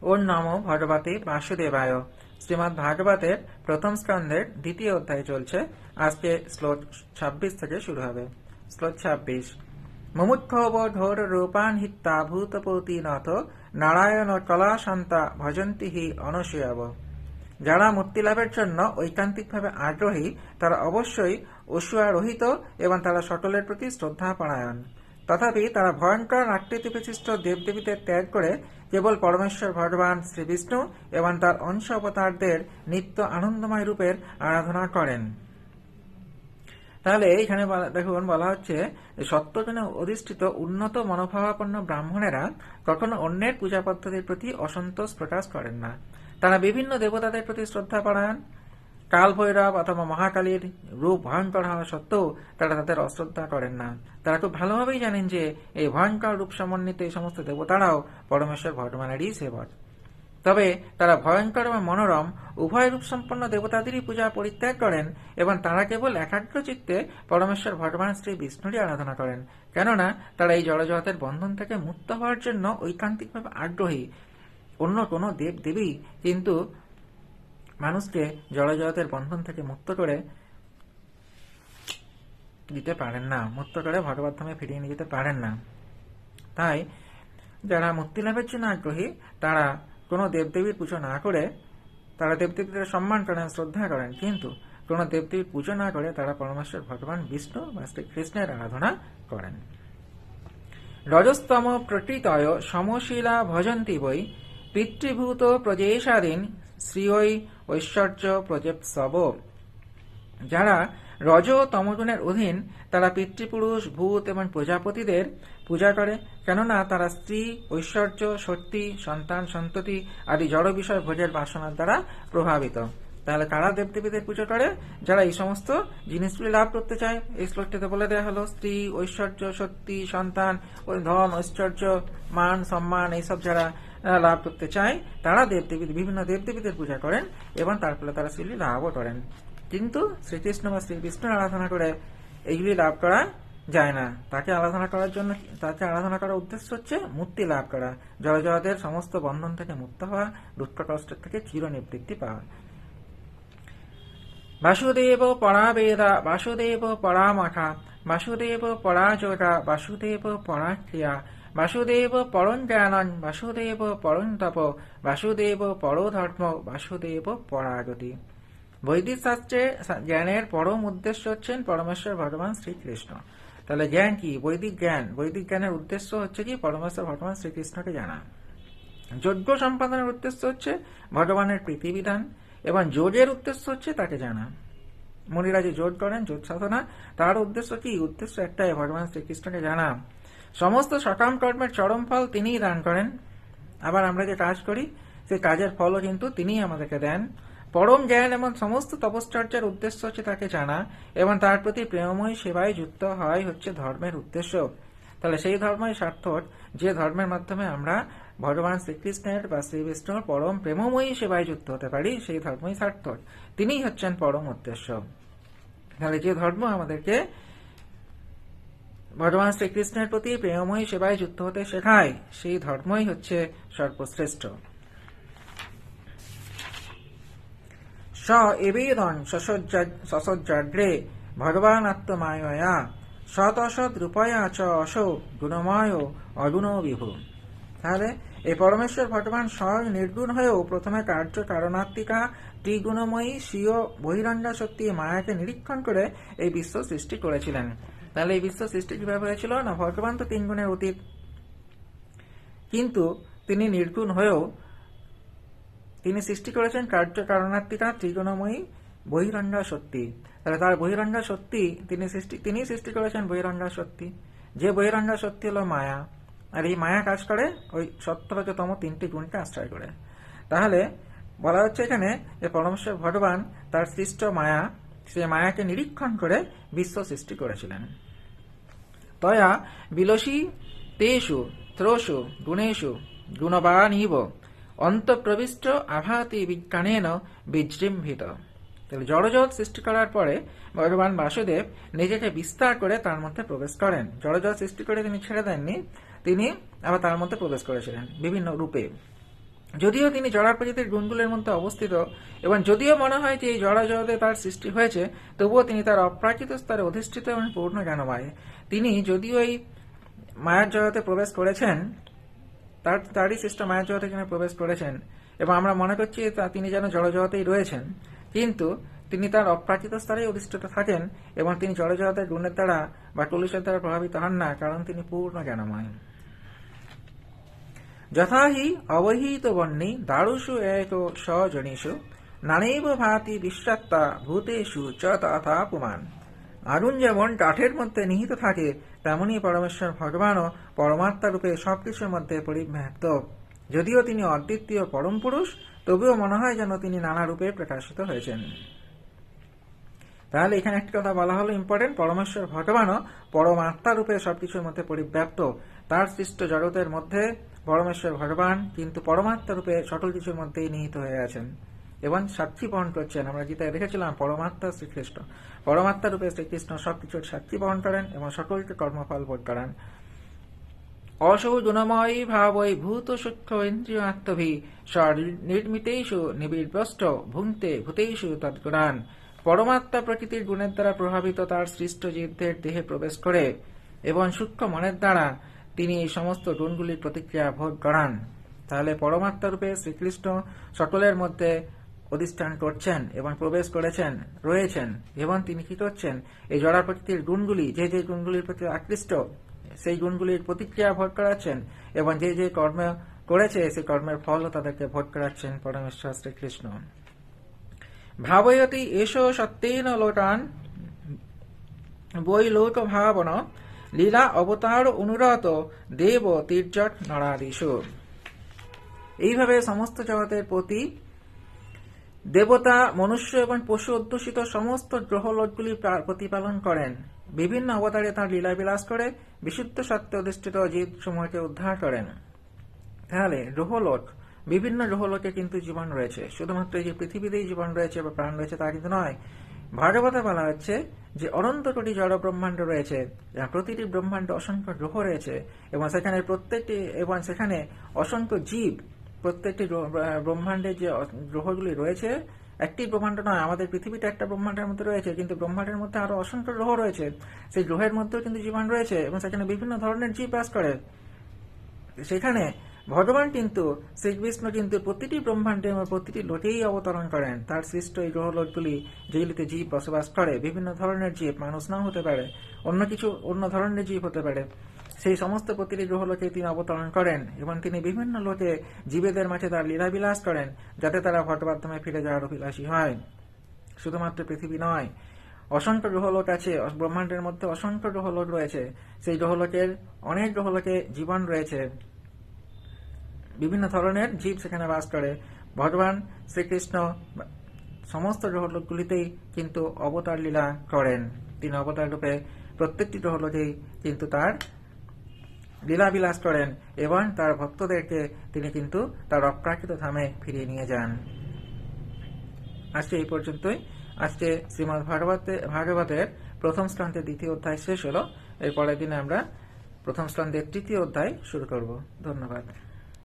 ওর নম ভগবতে বাসুদেবায়। শ্রীমদ্ ভাগবতের প্রথম স্কন্ধের 2য় অধ্যায় চলছে। আজকে শ্লোক 26 থেকে শুরু হবে। শ্লোক 26। মুমুক্ষবধোর রূপান হিত্তা ভূতপতি নাথ নারায়ণ কলা শান্তা ভজন্তি হি অনসূয়াব। যারা মুক্তি লাভের জন্য ঐকান্তিকভাবে আগ্রহী তারা অবশ্যই অসূয়ারোহিত এবং তারা সকলের প্রতি শ্রদ্ধাপরায়ণ। তথাপি তারা ভয়ঙ্কর আকৃতি বিশিষ্ট দেবদেবীদের ত্যাগ করে কেবল পরমেশ্বর ভগবান শ্রীবিষ্ণু এবং তার অংশ অবতারদের নিত্য আনন্দময় রূপের আরাধনা করেন। তাহলে এখানে দেখুন বলা হচ্ছে সত্যগুণে অধিষ্ঠিত উন্নত মনোভাবাপন্ন ব্রাহ্মণেরা কখনো অন্যের পূজা পদ্ধতির প্রতি অসন্তোষ প্রকাশ করেন না। তারা বিভিন্ন দেবতাদের প্রতি শ্রদ্ধা পরায়ণ। কাল ভৈরব অথবা মহাকালীর রূপ ভয়ঙ্কর হওয়া সত্ত্বেও তারা তাদের অশ্রদ্ধা করেন না। তারা খুব ভালোভাবেই জানেন যে এই ভয়ঙ্কর রূপ সমন্বিত এই সমস্ত দেবতারাও পরমেশ্বর ভগবানেরই সেবক। তবে তারা ভয়ঙ্কর এবং মনোরম উভয় রূপ সম্পন্ন দেবতাদেরই পূজা পরিত্যাগ করেন এবং তারা কেবল একাগ্র চিত্তে পরমেশ্বর ভগবান শ্রী বিষ্ণুরই আরাধনা করেন, কেননা তারা এই জড়জগতের বন্ধন থেকে মুক্ত হওয়ার জন্য ঐকান্তিকভাবে আগ্রহী। অন্য কোনো দেব দেবী কিন্তু মানুষকে জড়জগতের বন্ধন থেকে মুক্ত করে দিতে পারেন না, মুক্ত করে ভগবত ধামে ফিরিয়ে নিয়ে যেতে পারেন না। তাই যারা মুক্তি লাভের জন্য আগ্রহী তারা কোনো দেবদেবীর পুজো না করে তারা দেবদেবীদের সম্মান করেন, শ্রদ্ধা করেন, কিন্তু কোনো দেবদেবীর পুজো না করে তারা পরমেশ্বর ভগবান বিষ্ণু বা শ্রীকৃষ্ণের আরাধনা করেন। রজস্তম প্রকৃতয় সমশীলা ভজন্তি বৈ পিতৃভূত প্রজেশাদীন শ্রীঐ ঐশ্বর্য প্রজেৎসব। যারা রজ ও তমগুণের অধীন তারা পিতৃপুরুষ, ভূত এবং প্রজাপতিদের পূজা করে, কেননা তারা স্ত্রী, ঐশ্বর্য, শক্তি, সন্তান, সন্ততি আদি জড় বিষয় ভোগের বাসনার দ্বারা প্রভাবিত। তাহলে কারা দেবদেবীদের পুজো করে? যারা এই সমস্ত জিনিসগুলি লাভ করতে চায়। এই শ্লোকটিতে বলে দেওয়া হলো স্ত্রী, ঐশ্বর্য, শক্তি, সন্তান, ধন, ঐশ্বর্য, মান, সম্মান এইসব যারা লাভ করতে চায় তারা দেবদেবী বিভিন্ন দেবদেবীদের পূজা করেন এবং তার ফলে তারা সেগুলি লাভও করেন। কিন্তু শ্রীকৃষ্ণ বা শ্রী বিষ্ণুর আরাধনা করে এইগুলি লাভ করা যায় না। তাকে আরাধনা করার উদ্দেশ্য হচ্ছে মুক্তি লাভ করা, জড়জগতের সমস্ত বন্ধন থেকে মুক্ত হওয়া, দুঃখ কষ্টের থেকে চিরনিবৃত্তি পাওয়া। বাসুদেব পরা বেদা, বাসুদেব পরা মাখা, বাসুদেব পরা যোগা, বাসুদেব পরা ক্রিয়া, বাসুদেব পরম জ্ঞানন, বাসুদেব পরম তপ, বাসুদেব পরো ধর্ম, বাসুদেব পরাগতি। বৈদিক শাস্ত্রে জ্ঞানের পরম উদ্দেশ্য হচ্ছেন পরমেশ্বর ভগবান শ্রীকৃষ্ণ। তাহলে জ্ঞান কি? বৈদিক জ্ঞান। বৈদিক জ্ঞানের উদ্দেশ্য হচ্ছে কি? পরমেশ্বর ভগবান শ্রীকৃষ্ণকে জানা। যজ্ঞ সম্পাদনের উদ্দেশ্য হচ্ছে ভগবানের প্রীতিবিধান এবং যোগের উদ্দেশ্য হচ্ছে তাকে জানা। মুনিরা যে যোগ করেন, যোগ সাধনা, তার উদ্দেশ্য কি? উদ্দেশ্য একটাই, ভগবান শ্রীকৃষ্ণকে জানা। সমস্ত সকাম কর্মের চরম ফল তিনিই দান করেন। আবার আমরা যে কাজ করি সেই কাজের ফলও কিন্তু তিনিই আমাদেরকে দেন। পরম জ্ঞান এবং সমস্ত তপশ্চর্যার উদ্দেশ্য হচ্ছে তাকে জানা এবং তার প্রতি প্রেমময় সেবায় যুক্ত হয় হচ্ছে ধর্মের উদ্দেশ্য। তাহলে সেই ধর্মই সার্থক যে ধর্মের মাধ্যমে আমরা ভগবান শ্রীকৃষ্ণের বা শ্রী বিষ্ণুর পরম প্রেমময়ী সেবায় যুক্ত হতে পারি, সেই ধর্মই সার্থক। তিনিই হচ্ছেন পরম উদ্দেশ্য। তাহলে যে ধর্ম আমাদেরকে ভগবান শ্রীকৃষ্ণের প্রতি প্রেমময়ী সেবায় যুক্ত হতে শেখায়, সেই ধর্মই হচ্ছে সর্বশ্রেষ্ঠ। স এবেদন সসজ্জাগ্রে ভগবান আত্মমায়া সতসৎ রূপয়া চ অসৌ গুণময় অগুণ বিভু। তাহলে এই পরমেশ্বর ভগবান স্বয়ং নির্গুণ হয়েও প্রথমে কার্য কারণাত্মিকা ত্রিগুণময়ী স্বীয় বহিরঙ্গা শক্তি মায়াকে নিরীক্ষণ করে এই বিশ্ব সৃষ্টি করেছিলেন। তাহলে এই বিশ্ব সৃষ্টি কিভাবে হয়েছিল না? ভগবান তো 3 গুণের অতীত, কিন্তু তিনি নির্গুণ হয়েও তিনি সৃষ্টি করেছেন কার্য কারণাত্মিকা ত্রিগুণময়ী বহিরঙ্গা শক্তি। তাহলে তার বহিরঙ্গা শক্তি তিনি সৃষ্টি করেছেন বহিরঙ্গা শক্তি। যে বহিরঙ্গা শক্তি হলো মায়া, আর এই মায়া কাজ করে ওই সত্য-রজ-তম 3টি গুণকে আশ্রয় করে। তাহলে বলা হচ্ছে এখানে যে পরমেশ্বর ভগবান তার সৃষ্ট মায়া, সে মায়াকে নিরীক্ষণ করে বিশ্ব সৃষ্টি করেছিলেন। তয়া বিলসী তেষু ত্রোষু গুণেষু গুণবানিব অন্তঃপ্রবিষ্ট আভাতি বিজ্ঞানেন বিজৃম্ভিত। তাহলে জড়জগৎ সৃষ্টি করার পরে ভগবান বাসুদেব নিজেকে বিস্তার করে তার মধ্যে প্রবেশ করেন। জড়জগৎ সৃষ্টি করে তিনি ছেড়ে দেননি, তিনি আবার তার মধ্যে প্রবেশ করেছিলেন বিভিন্ন রূপে। যদিও তিনি জড়ার প্রকৃতির গুণগুলির মধ্যে অবস্থিত এবং যদিও মনে হয় যে এই জড়া জগতে তার সৃষ্টি হয়েছে, তবুও তিনি তার অপ্রাকৃত স্তরে অধিষ্ঠিত এবং পূর্ণ জ্ঞানময়। তিনি যদিও এই মায়ার জগতে প্রবেশ করেছেন, তারই সৃষ্ট মায়ার জগতে তিনি প্রবেশ করেছেন এবং আমরা মনে করছি তিনি যেন জড়জগতেই রয়েছেন, কিন্তু তিনি তার অপ্রাকৃত স্তরেই অধিষ্ঠিত থাকেন এবং তিনি জড়জগতের গুণের দ্বারা বা কলুষের দ্বারা প্রভাবিত হন না, কারণ তিনি পূর্ণ জ্ঞানময়। যথা হি অবহিত বন্যী দারুষু এক সজনীষু নানৈব ভাতি বিশ্বাত্তা ভূতেষু চ তথা পুমান। আগুন যেমন কাঠের মধ্যে নিহিত থাকে, তেমনি পরমেশ্বর ভগবানও পরমাত্মা রূপে সবকিছুর মধ্যে পরিব্যাপ্ত। যদিও তিনি অদ্বিতীয় পরম পুরুষ, তবুও মনে হয় যেন তিনি নানা রূপে প্রকাশিত হয়েছেন। তাহলে এখানে একটি কথা বলা হলো ইম্পর্টেন্ট, পরমেশ্বর ভগবানও পরমাত্মা রূপে সবকিছুর মধ্যে পরিব্যাপ্ত। তার সৃষ্ট জগতের মধ্যে পরমেশ্বর ভগবান কিন্তু পরমাত্মা রূপে সকল কিছুর মধ্যেই নিহিত হয়ে আছেন এবং সাক্ষী বহন করছেন। আমরা গীতায় দেখেছিলাম পরমাত্মা শ্রীকৃষ্ণ, পরমাত্মা রূপে শ্রীকৃষ্ণ সবকিছুর সাক্ষী বহন করেন এবং সকলকে কর্মফল ভোগ করান। অসৌ গুণময়ী ভাবৈ ভূত সূক্ষ্ম ইন্দ্রিয় আত্মভি নির্মিতেষু নিবিড়স্ত ভুঙ্ক্তে ভূতেষু তদ্গুণান। পরমাত্মা প্রকৃতির গুণের দ্বারা প্রভাবিত তার সৃষ্ট জীবদের দেহে প্রবেশ করে এবং সূক্ষ্ম মনের দ্বারা তিনি এই সমস্ত গুণগুলির প্রতিক্রিয়া ভোগ করান। তাহলে পরমাত্মা রূপে শ্রীকৃষ্ণ সকলের মধ্যে অধিষ্ঠান করছেন এবং প্রবেশ করেছেন, রয়েছেন, এবং তিনি কি করছেন, এই জড়া প্রকৃতির গুণগুলি, যে যে গুণগুলির প্রতি আকৃষ্ট, সেই গুণগুলির প্রতিক্রিয়া ভোগ করাচ্ছেন এবং যে যে কর্ম করেছে সেই কর্মের ফলও তাদেরকে ভোগ করাচ্ছেন পরমেশ্বর শ্রীকৃষ্ণ। ভাবয়তি এষ সত্যেন লোকান বৈলোক ভাবন লীলা অবতার অনুরত দেব তীর্যট নরাদিষু। এইভাবে সমস্ত জগতের প্রতি দেবতা, মনুষ্য এবং পশু অধ্যুষিত সমস্ত গ্রহলোকগুলি প্রতিপালন করেন। বিভিন্ন অবতারে তাঁর লীলা বিলাস করে বিশুদ্ধ সত্ত্বে অধিষ্ঠিত জীব সমূহকে উদ্ধার করেন। তাহলে গ্রহলোক, বিভিন্ন গ্রহলোকে কিন্তু জীবন রয়েছে, শুধুমাত্র এই যে পৃথিবীতেই জীবন রয়েছে বা প্রাণ রয়েছে তা কিন্তু নয়। ভাগবতে বলা হচ্ছে যে অনন্ত কোটি জড় ব্রহ্মাণ্ড রয়েছে, প্রতিটি ব্রহ্মাণ্ডে অসংখ্য গ্রহ রয়েছে এবং সেখানে অসংখ্য জীব। প্রত্যেকটি ব্রহ্মাণ্ডে যে গ্রহগুলি রয়েছে, একটি ব্রহ্মাণ্ড নয়, আমাদের পৃথিবীটা একটা ব্রহ্মাণ্ডের মধ্যে রয়েছে, কিন্তু ব্রহ্মাণ্ডের মধ্যে আরো অসংখ্য গ্রহ রয়েছে। সেই গ্রহের মধ্যেও কিন্তু জীবন রয়েছে এবং সেখানে বিভিন্ন ধরনের জীব বাস করে। সেখানে ভগবান কিন্তু, শ্রীকৃষ্ণ কিন্তু প্রতিটি ব্রহ্মাণ্ডে এবং প্রতিটি লোকেই অবতরণ করেন। তার সৃষ্ট এই গ্রহলোকগুলি, যেগুলিতে জীব বসবাস করে, বিভিন্ন ধরনের জীব, মানুষ নাও হতে পারে, অন্য ধরনের জীব হতে পারে, সেই সমস্ত প্রতিটি গ্রহলোকে তিনি অবতরণ করেন এবং তিনি বিভিন্ন লোকে জীবেদের মাঝে তার লীলাবিলাস করেন, যাতে তারা ভগবদ্ধামে ফিরে যাওয়ার অভিলাষী হয়। শুধুমাত্র পৃথিবী নয়, অসংখ্য গ্রহলোক আছে, ব্রহ্মাণ্ডের মধ্যে অসংখ্য গ্রহলোক রয়েছে। সেই গ্রহলোকের অনেক গ্রহলোকে জীবন রয়েছে, বিভিন্ন ধরনের জীব সেখানে বাস করে। ভগবান শ্রীকৃষ্ণ সমস্ত গ্রহলোকগুলিতেই কিন্তু অবতার লীলা করেন। তিনি অবতার রূপে প্রত্যেকটি গ্রহলোকেই কিন্তু তার লীলা বিলাস করেন এবং তার ভক্তদেরকে তিনি কিন্তু তার অপ্রাকৃত ধামে ফিরিয়ে নিয়ে যান। আজকে এই পর্যন্তই। আজকে শ্রীমদ্ ভাগবতের প্রথম স্কন্ধের দ্বিতীয় অধ্যায় শেষ হলো। এর পরের দিনে আমরা প্রথম স্কন্ধের তৃতীয় অধ্যায় শুরু করব। ধন্যবাদ।